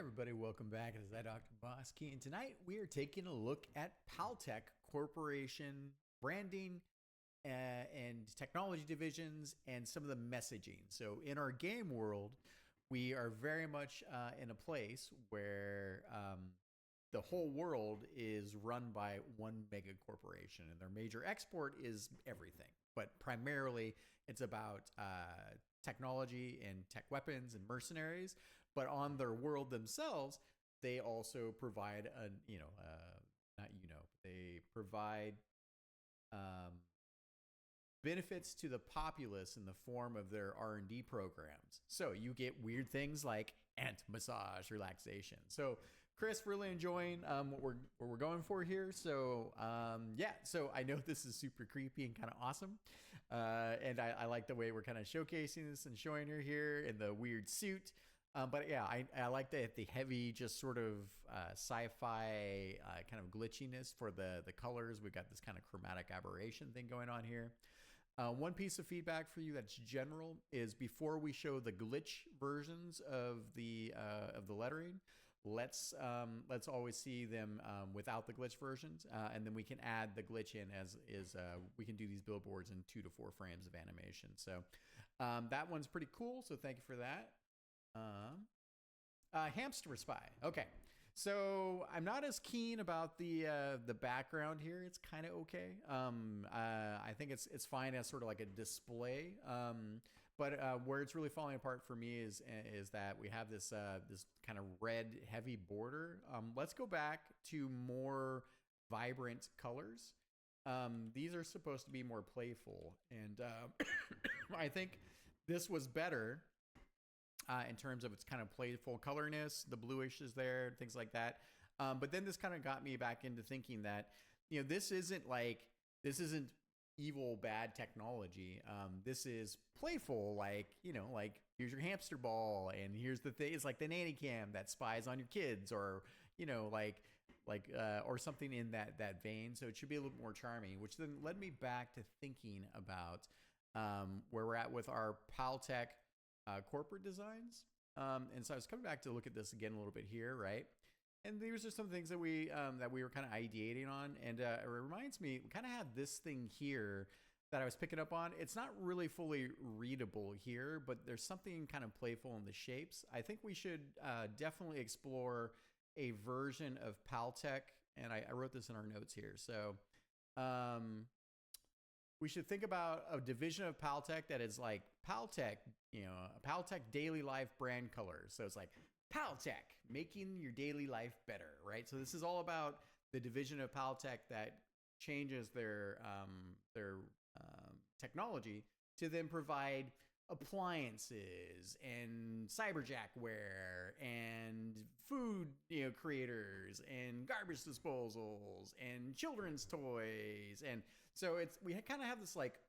Everybody, welcome back. It is I, Dr. Bosky, and tonight we are taking a look at Tech Corporation branding and technology divisions and some of the messaging. So, in our game world, we are very much in a place where the whole world is run by one mega corporation, and their major export is everything. But primarily, it's about technology and tech weapons and mercenaries. But on their world themselves, they also provide they provide benefits to the populace in the form of their R&D programs. So you get weird things like Antz Mazzage relaxation. So Chris, really enjoying what we're going for here. So so I know this is super creepy and kind of awesome, and I like the way we're kind of showcasing this and showing her here in the weird suit. But yeah, I like the heavy, just sort of sci-fi kind of glitchiness for the colors. We've got this kind of chromatic aberration thing going on here. One piece of feedback for you that's general is before we show the glitch versions of the lettering, let's always see them without the glitch versions, and then we can add the glitch in as we can do these billboards in 2 to 4 frames of animation. So that one's pretty cool. So thank you for that. Hamster spy. Okay, so I'm not as keen about the background here. It's kind of okay. I think it's fine as sort of like a display. But where it's really falling apart for me is that we have this kind of red heavy border. Let's go back to more vibrant colors. These are supposed to be more playful, and I think this was better. In terms of its kind of playful colorness, the bluish is there, things like that. But then this kind of got me back into thinking that, this isn't evil, bad technology. This is playful, like here's your hamster ball, and here's the thing. It's like the nanny cam that spies on your kids, or or something in that vein. So it should be a little more charming, which then led me back to thinking about where we're at with our Tech corporate designs. And so I was coming back to look at this again a little bit here, right? And these are some things that we were kind of ideating on. And it reminds me, we kind of have this thing here that I was picking up on. It's not really fully readable here, but there's something kind of playful in the shapes. I think we should definitely explore a version of Tech, and I wrote this in our notes here. So we should think about a division of Tech that is like Tech, a Tech daily life brand colors. So it's like Tech, making your daily life better, right? So this is all about the division of Tech that changes their technology to then provide appliances and cyberjackware and food creators and garbage disposals and children's toys. And so we kind of have this like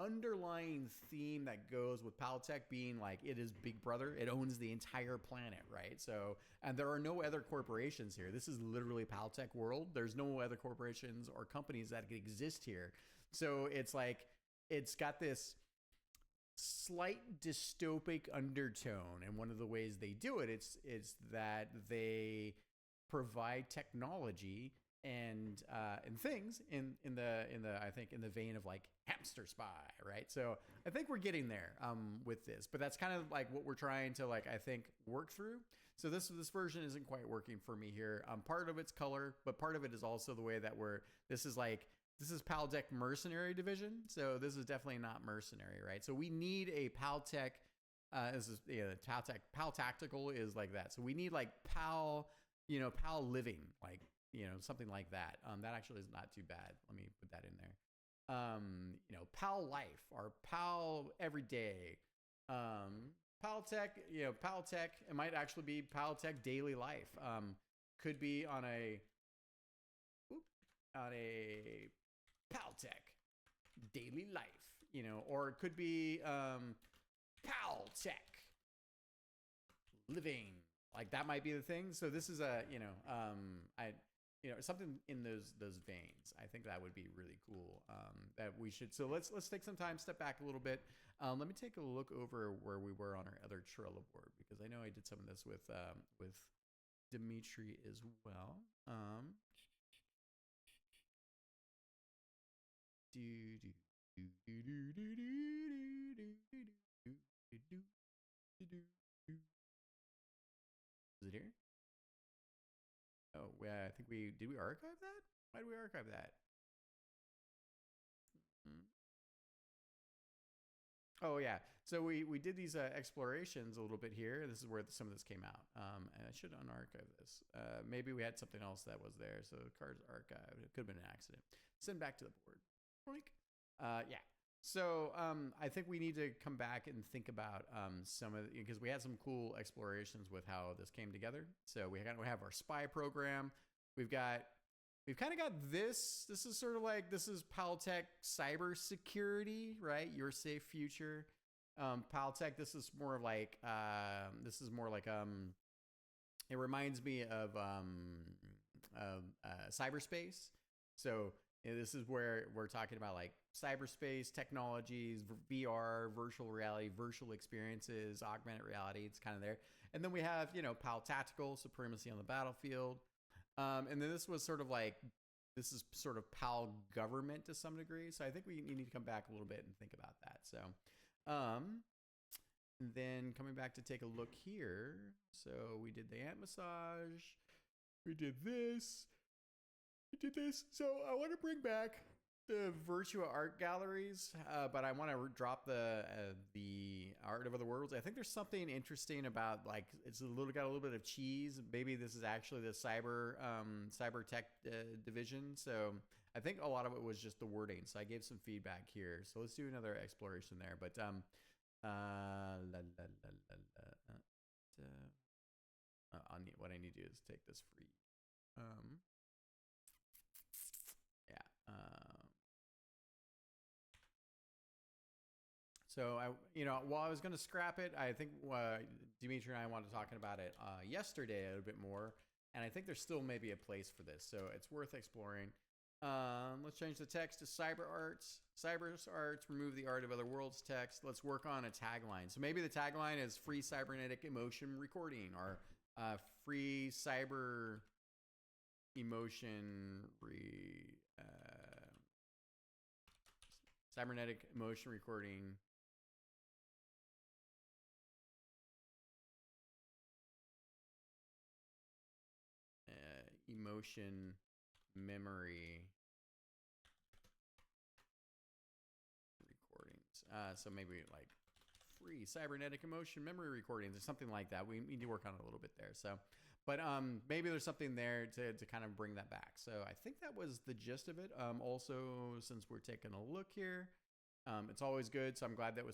underlying theme that goes with Tech being like it is Big Brother. It owns the entire planet, right? So, and there are no other corporations here. This is literally Tech world. There's no other corporations or companies that could exist here. So it's like it's got this slight dystopic undertone, and one of the ways they do it is that they provide technology and things in the I think in the vein of like hamster spy, right? So I think we're getting there with this, but that's kind of like what we're trying to I think work through. So this version isn't quite working for me here. Part of it's color, but part of it is also the way that this is Tech mercenary division. So this is definitely not mercenary, right? So we need a Tech. This is Pal Tactical is like that. So we need like Pal living, like something like that. That actually is not too bad. Let me put that in there. Pal life or Pal everyday. Tech, it might actually be Tech daily life. Could be on a Tech daily life, or it could be Tech living. Like that might be the thing. So this is something in those veins. I think that would be really cool. That we should. So let's take some time, step back a little bit. Let me take a look over where we were on our other Trello board, because I know I did some of this with Dimitri as well. Is it here? Oh, yeah. I think did we archive that? Why did we archive that? Oh yeah. So we did these explorations a little bit here. This is where some of this came out. And I should unarchive this. Maybe we had something else that was there. So cards archived. It could have been an accident. Send back to the board. Yeah. So I think we need to come back and think about some of because we had some cool explorations with how this came together. So we have our spy program. We've kind of got this. This is sort of like this is Paltech cybersecurity, right? Your safe future. Paltech. This is more like it reminds me of cyberspace. So this is where we're talking about like cyberspace technologies, VR, virtual reality, virtual experiences, augmented reality. It's kind of there. And then we have, PAL Tactical, supremacy on the battlefield. And then this was sort of like, this is sort of PAL government to some degree. So I think we need to come back a little bit and think about that. So, and then coming back to take a look here. So we did the Antz Mazzage. We did this. So I want to bring back the Virtua art galleries, but I want to drop the Art of Other Worlds. I think there's something interesting about like got a little bit of cheese. Maybe this is actually the cyber tech division. So I think a lot of it was just the wording. So I gave some feedback here. So let's do another exploration there. But what I need to do is take this free. So while I was going to scrap it, I think Dimitri and I wanted to talk about it yesterday a little bit more, and I think there's still maybe a place for this, so it's worth exploring. Let's change the text to cyber arts. Cyber arts, remove the Art of Other Worlds text. Let's work on a tagline. So maybe the tagline is free cybernetic emotion recording or free cyber emotion cybernetic emotion recording. Emotion memory recordings. So maybe like free cybernetic emotion memory recordings or something like that. We need to work on it a little bit there. So, but maybe there's something there to kind of bring that back. So I think that was the gist of it. Also, since we're taking a look here, it's always good. So I'm glad that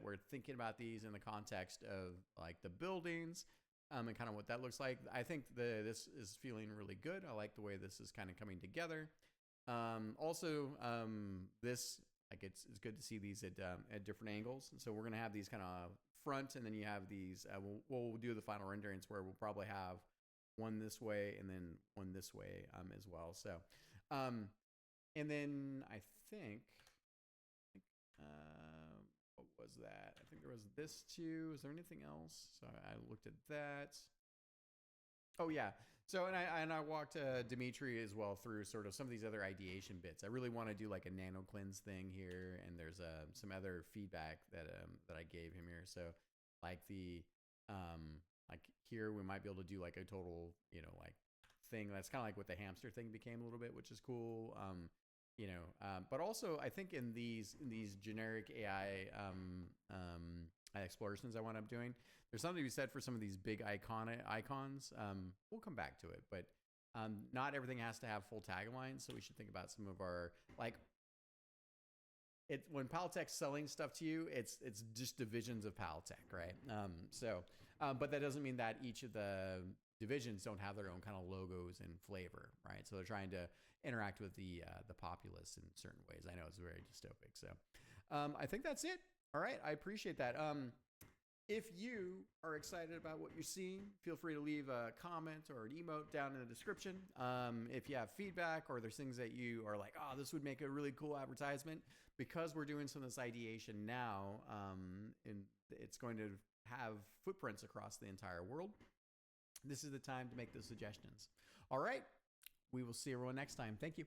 we're thinking about these in the context of like the buildings. And kind of what that looks like. I think this is feeling really good. I like the way this is kind of coming together. This it's good to see these at different angles. So we're gonna have these kind of front, and then you have these. We'll do the final renderings where we'll probably have one this way and then one this way as well. So, and then I think. What was that? I think there was this too. Is there anything else? So I looked at that. Oh yeah. So and I walked Dimitri as well through sort of some of these other ideation bits. I really want to do like a nano cleanse thing here, and there's some other feedback that I gave him here. So like like here we might be able to do like a total like thing that's kind of like what the hamster thing became a little bit, which is cool. But also I think in these generic AI explorations I wound up doing, there's something to be said for some of these big icons. We'll come back to it, but not everything has to have full taglines. So we should think about some of our when Paltech's selling stuff to you, it's just divisions of Paltech, right? But that doesn't mean that each of the divisions don't have their own kind of logos and flavor, right? So they're trying to interact with the populace in certain ways. I know it's very dystopic. So I think that's it. All right. I appreciate that. If you are excited about what you're seeing, feel free to leave a comment or an emote down in the description. If you have feedback or there's things that you are like, oh, this would make a really cool advertisement, because we're doing some of this ideation now, and it's going to have footprints across the entire world. this is the time to make those suggestions. All right. We will see everyone next time. Thank you.